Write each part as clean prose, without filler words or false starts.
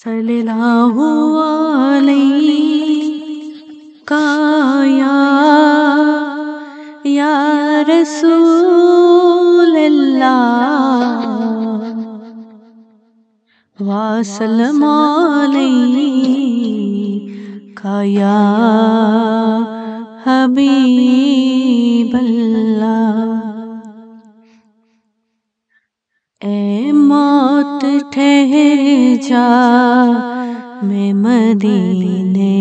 सल्लल्लाहु अलैका या रसूल अल्लाह वसल्लम अलैका या हबीब अल्लाह। ए मौत ठहर जा मैं मदीने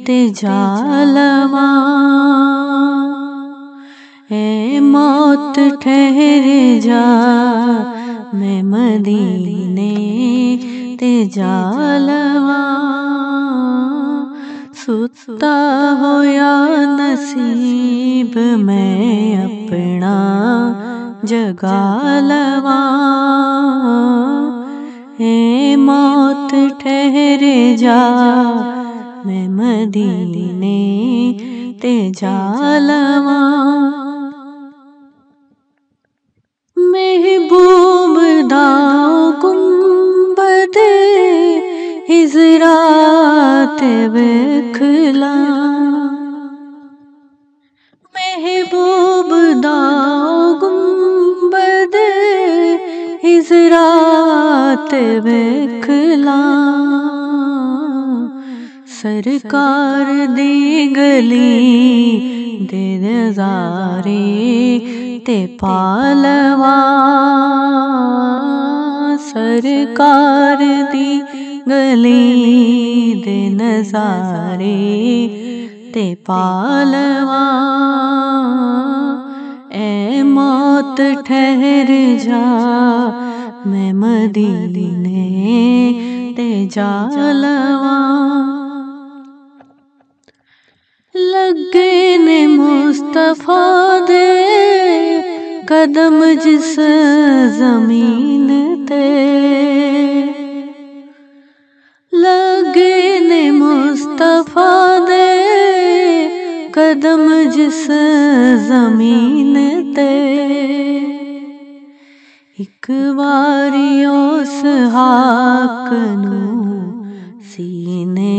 ते जा लवां। ए मौत ठहर जा मैं मदीने ते जा लवां। सुता होया नसीब मैं अपना जगा लवां। ए मौत ठहर जा मैं मदीने ते जा लवां। महबूब दा गुंबद हिजरा ते वेखला। महबूब दा गुंबद हिजरा ते वेखला। सरकार दी गली दे नज़ारे ते पालवा। सरकार दी गली दे नज़ारे ते पालवा। ए मौत ठहर जा मैं मदीने ते जा लवां। लगे ने मुस्तफा दे कदम जिस जमीन ते। लगे ने मुस्तफा दे कदम जिस जमीन ते। एक बारी उस हाक नू सीने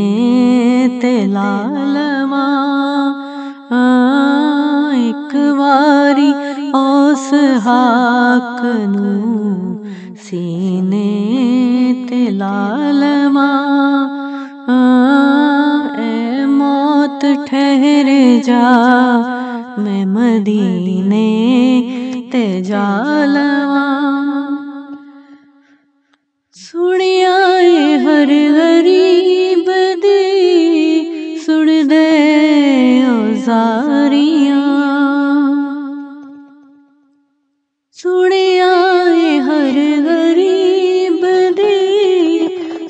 ते ला लवां। एक बारी उस हाक नू सीने ते ला लवां। ए मौत ठहर जा मैं मदीने ते जा लवां। सुनिया ए हर गरीब दी सुन दे ओ ज़ारियां। सुनिया ए हर गरीब दी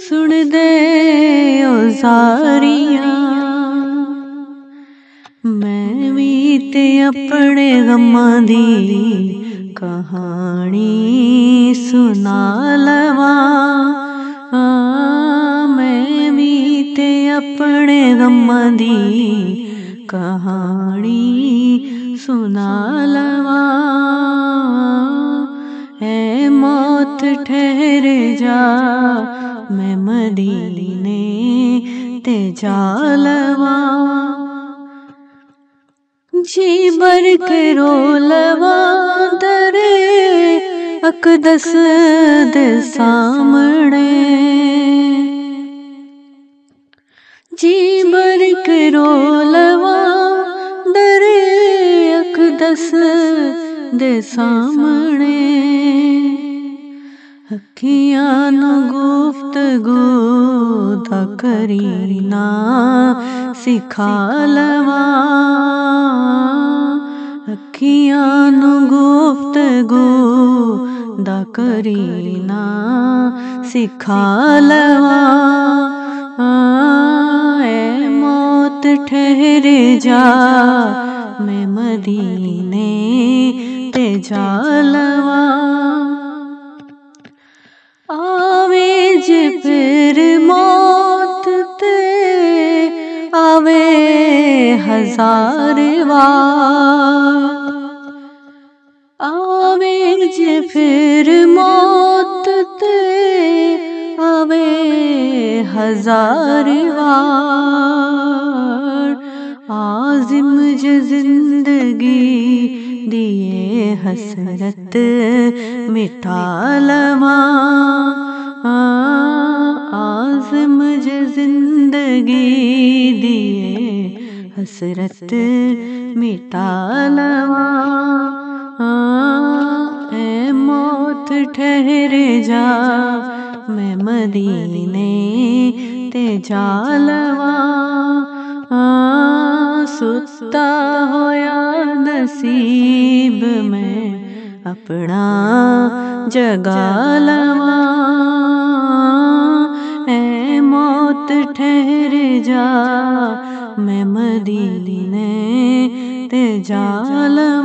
सुन दे ओ ज़ारियां। मैं भी ते अपने गम्मां दी कहानी सुना लवां। मैं भी ते अपने गम्मां दी कहानी सुना लवां। ए मौत ठहर जा मैं मदीने ते जा लवां। जी बर के रो लवां दरे अकदस दे सामने। जी बर के रो लवां दरे अकदस दे सामने। अखियां नू गुफ्तगू दा करीना सिखा लवां। अखियां नू गुफ्तगू दा करीना सिखा लवां। ए मौत ठहर जा मैं मदीने ते जा लवां। आवे जे फिर मौत ते आवे हजार बार। आवे जे फिर मौत ते आवे हजार वार। आजिम जे जिंदगी दिए हसरत मिटा लवा। आजिम जे जिंदगी दिए हसरत मिटा लवा। ए मौत ठहर जा मैं मदीने ते जा लवा। सुता होया नसीब में अपना जगा लवा। ए मौत ठहर जा मैं मदीने ते जा लवा।